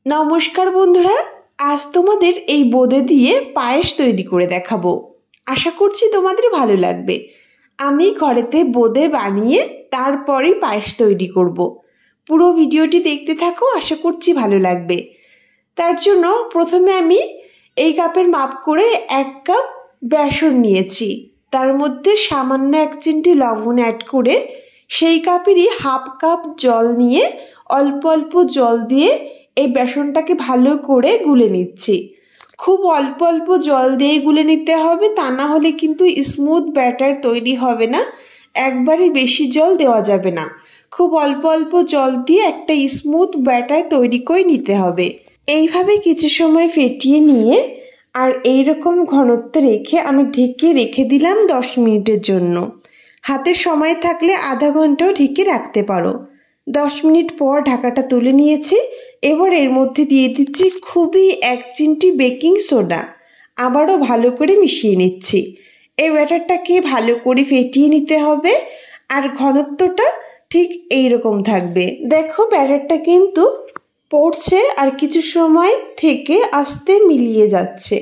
নমস্কার বন্ধুরা, আজ তোমাদের এই বোঁদে দিয়ে পায়েস তৈরি করে দেখাবো। আশা করছি তোমাদের ভালো লাগবে। আমি ঘরেতে বোঁদে বানিয়ে তারপরে পায়েস তৈরি করব। পুরো ভিডিওটি দেখতে থাকো, আশা করছি ভালো লাগবে। তার জন্য প্রথমে আমি এই কাপের মাপ করে 1 কাপ বেসন নিয়েছি। তার মধ্যে সামান্য 1 চিমটি লবণ অ্যাড করে সেই কাপেরই হাফ কাপ জল নিয়ে অল্প অল্প জল দিয়ে এই বেসনটাকে ভালো করে গুলে নিচ্ছি। খুব অল্প অল্প জল দিয়ে গুলে নিতে হবে, তা না হলে কিন্তু স্মুথ ব্যাটার তৈরি হবে না। একবারে বেশি জল দেওয়া যাবে না, খুব অল্প অল্প জল দিয়ে একটা স্মুথ ব্যাটার তৈরি করে নিতে হবে। এইভাবে কিছু সময় ফেটিয়ে নিয়ে আর এইরকম ঘনত্ব রেখে আমি ঢেকে রেখে দিলাম 10 মিনিটের জন্য। হাতের সময় থাকলে আধা ঘন্টাও ঢেকে রাখতে পারো। 10 মিনিট পর ঢাকাটা তুলে নিয়েছি। এবার এর মধ্যে দিয়ে দিচ্ছি খুবই 1 চিমটি বেকিং সোডা। আবারও ভালো করে মিশিয়ে নিচ্ছি। এই ব্যাটারটাকে ভালো করে ফেটিয়ে নিতে হবে আর ঘনত্বটা ঠিক এইরকম থাকবে। দেখো ব্যাটারটা কিন্তু পড়ছে আর কিছু সময় থেকে আস্তে মিলিয়ে যাচ্ছে।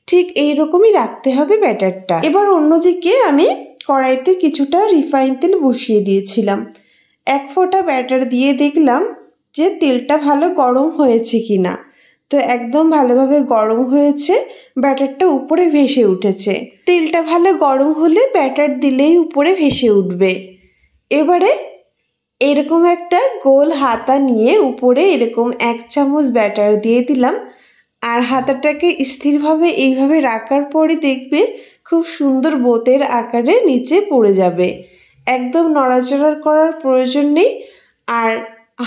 ঠিক এইরকমই রাখতে হবে ব্যাটারটা। এবার অন্যদিকে আমি কড়াইতে কিছুটা রিফাইন তেল বসিয়ে দিয়েছিলাম। 1 ফোঁটা ব্যাটার দিয়ে দেখলাম যে তেলটা ভালো গরম হয়েছে কিনা। তো একদম ভালোভাবে গরম হয়েছে, ব্যাটারটা উপরে ভেসে উঠেছে। তেলটা ভালো গরম হলে ব্যাটার দিলেই উপরে ভেসে উঠবে। এবারে এরকম একটা গোল হাতা নিয়ে উপরে এরকম 1 চামচ ব্যাটার দিয়ে দিলাম আর হাতাটাকে স্থিরভাবে এইভাবে রাখার পরে দেখবে খুব সুন্দর বোঁদের আকারে নিচে পড়ে যাবে। একদম নড়াচড়া করার প্রয়োজন নেই। আর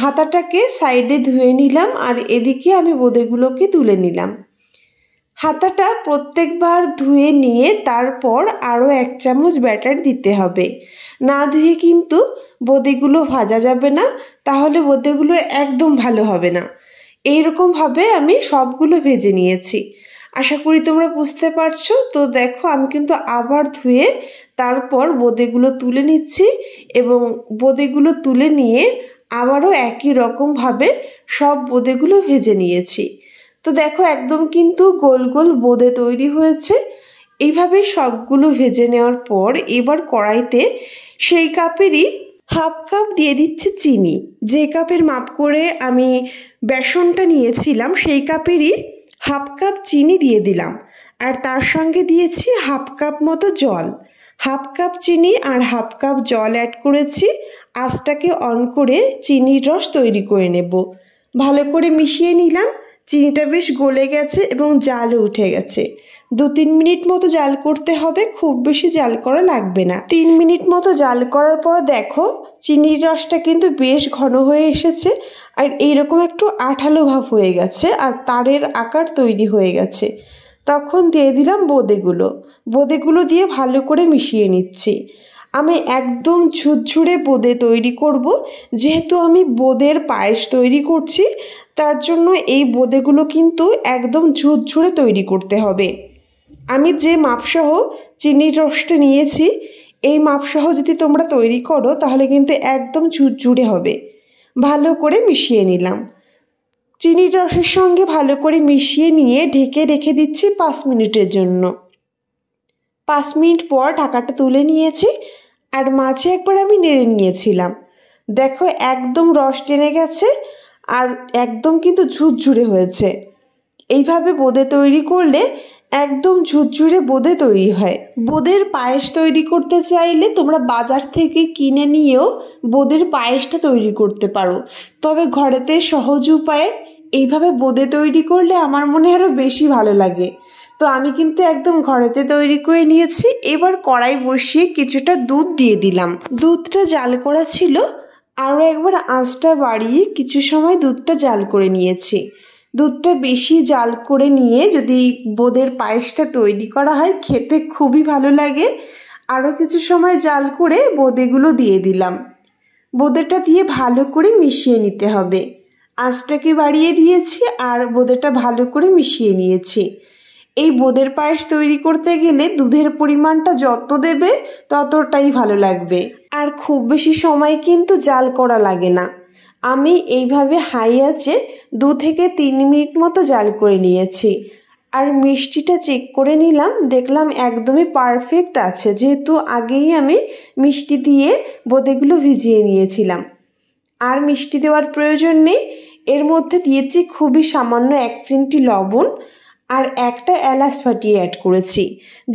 হাতাটাকে সাইডে ধুয়ে নিলাম আর এদিকে আমি বোঁদেগুলোকে তুলে নিলাম। হাতাটা প্রত্যেকবার ধুয়ে নিয়ে তারপর আরও 1 চামচ ব্যাটার দিতে হবে। না ধুয়ে কিন্তু বোঁদেগুলো ভাজা যাবে না, তাহলে বোঁদেগুলো একদম ভালো হবে না। এইরকমভাবে আমি সবগুলো ভেজে নিয়েছি। আশা করি তোমরা বুঝতে পারছো। তো দেখো আমি কিন্তু আবার ধুয়ে তারপর বোঁদেগুলো তুলে নিচ্ছি এবং বোঁদেগুলো তুলে নিয়ে আবারও একই রকমভাবে সব বোঁদেগুলো ভেজে নিয়েছি। তো দেখো একদম কিন্তু গোল গোল বোঁদে তৈরি হয়েছে। এইভাবে সবগুলো ভেজে নেওয়ার পর এবার কড়াইতে সেই কাপেরই হাফ কাপ দিয়ে দিচ্ছি চিনি। যে কাপের মাপ করে আমি বেসনটা নিয়েছিলাম সেই কাপেরই হাফ কাপ চিনি দিয়ে দিলাম আর তার সঙ্গে দিয়েছি হাফ কাপ মতো জল। হাফ কাপ চিনি আর হাফ কাপ জল অ্যাড করেছি। আঁচটাকে অন করে চিনির রস তৈরি করে নেব। ভালো করে মিশিয়ে নিলাম। চিনিটা বেশ গলে গেছে এবং জালও উঠে গেছে। 2-3 মিনিট মতো জাল করতে হবে, খুব বেশি জাল করা লাগবে না। 3 মিনিট মতো জাল করার পর দেখো চিনির রসটা কিন্তু বেশ ঘন হয়ে এসেছে আর এইরকম একটু আঠালো ভাব হয়ে গেছে আর তারের আকার তৈরি হয়ে গেছে। তখন দিয়ে দিলাম বোঁদেগুলো দিয়ে ভালো করে মিশিয়ে নিচ্ছি। আমি একদম ঝুরঝুরে বোঁদে তৈরি করব। যেহেতু আমি বোঁদের পায়েস তৈরি করছি তার জন্য এই বোঁদেগুলো কিন্তু একদম ঝুরঝুরে তৈরি করতে হবে। আমি যে মাপসহ চিনির রসটা নিয়েছি এই মাপসহ যদি তোমরা তৈরি করো তাহলে কিন্তু একদম ঝুরঝুরে হবে। ভালো করে মিশিয়ে নিলাম। চিনির রসের সঙ্গে ভালো করে মিশিয়ে নিয়ে ঢেকে রেখে দিচ্ছি 5 মিনিটের জন্য। 5 মিনিট পর ঢাকাটা তুলে নিয়েছি আর মাঝে একবার আমি নেড়ে নিয়েছিলাম। দেখো একদম রস টেনে গেছে আর একদম কিন্তু ঝুরঝুরে হয়েছে। এইভাবে বোঁদে তৈরি করলে একদম ঝুরঝুরে বোঁদে তৈরি হয়। বোঁদের পায়েস তৈরি করতে চাইলে তোমরা বাজার থেকে কিনে নিয়েও বোঁদের পায়েসটা তৈরি করতে পারো, তবে ঘরেতে সহজ উপায়ে এইভাবে বোঁদে তৈরি করলে আমার মনে আরও বেশি ভালো লাগে। তো আমি কিন্তু একদম ঘরেতে তৈরি করে নিয়েছি। এবার কড়াই বসিয়ে কিছুটা দুধ দিয়ে দিলাম। দুধটা জাল করা ছিল, আরও একবার আঁচটা বাড়িয়ে কিছু সময় দুধটা জাল করে নিয়েছি। দুধটা বেশি জাল করে নিয়ে যদি বোঁদের পায়েসটা তৈরি করা হয় খেতে খুবই ভালো লাগে। আরও কিছু সময় জাল করে বোঁদেগুলো দিয়ে দিলাম। বোঁদেটা দিয়ে ভালো করে মিশিয়ে নিতে হবে। আঁচটাকে বাড়িয়ে দিয়েছি আর বোঁদেটা ভালো করে মিশিয়ে নিয়েছি। এই বোঁদের পায়েস তৈরি করতে গেলে দুধের পরিমাণটা যত দেবে ততটাই ভালো লাগবে আর খুব বেশি সময় কিন্তু জাল করা লাগে না। আমি এইভাবে হাই আঁচে 2 থেকে 3 মিনিট মতো জাল করে নিয়েছি। আর মিষ্টিটা চেক করে নিলাম, দেখলাম একদমই পারফেক্ট আছে, যেহেতু আগেই আমি মিষ্টি দিয়ে বোঁদেগুলো ভিজিয়ে নিয়েছিলাম। আর মিষ্টি দেওয়ার প্রয়োজন নেই, এর মধ্যে দিয়েছি খুবই সামান্য 1 চিমটি লবণ আর একটা এলাচ ফাটিয়ে অ্যাড করেছি।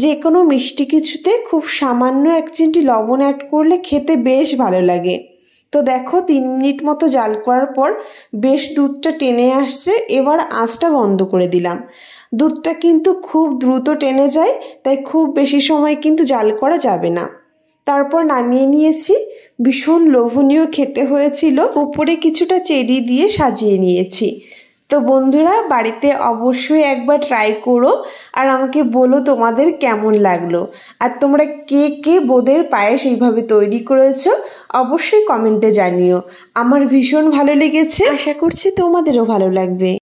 যে কোনো মিষ্টি কিছুতে খুব সামান্য 1 চিমটি লবণ অ্যাড করলে খেতে বেশ ভালো লাগে। তো দেখো 3 মিনিট মতো জাল করার পর বেশ দুধটা টেনে আসছে। এবার আঁচটা বন্ধ করে দিলাম। দুধটা কিন্তু খুব দ্রুত টেনে যায়, তাই খুব বেশি সময় কিন্তু জাল করা যাবে না। তারপর নামিয়ে নিয়েছি। ভীষণ লোভনীয় খেতে হয়েছিল। উপরে কিছুটা চেরি দিয়ে সাজিয়ে নিয়েছি। তো বন্ধুরা, বাড়িতে অবশ্যই একবার ট্রাই করো আর আমাকে বলো তোমাদের কেমন লাগলো। আর তোমরা কে কে বোঁদের পায়েস এইভাবে তৈরি করেছো অবশ্যই কমেন্টে জানিও। আমার ভীষণ ভালো লেগেছে, আশা করছি তোমাদেরও ভালো লাগবে।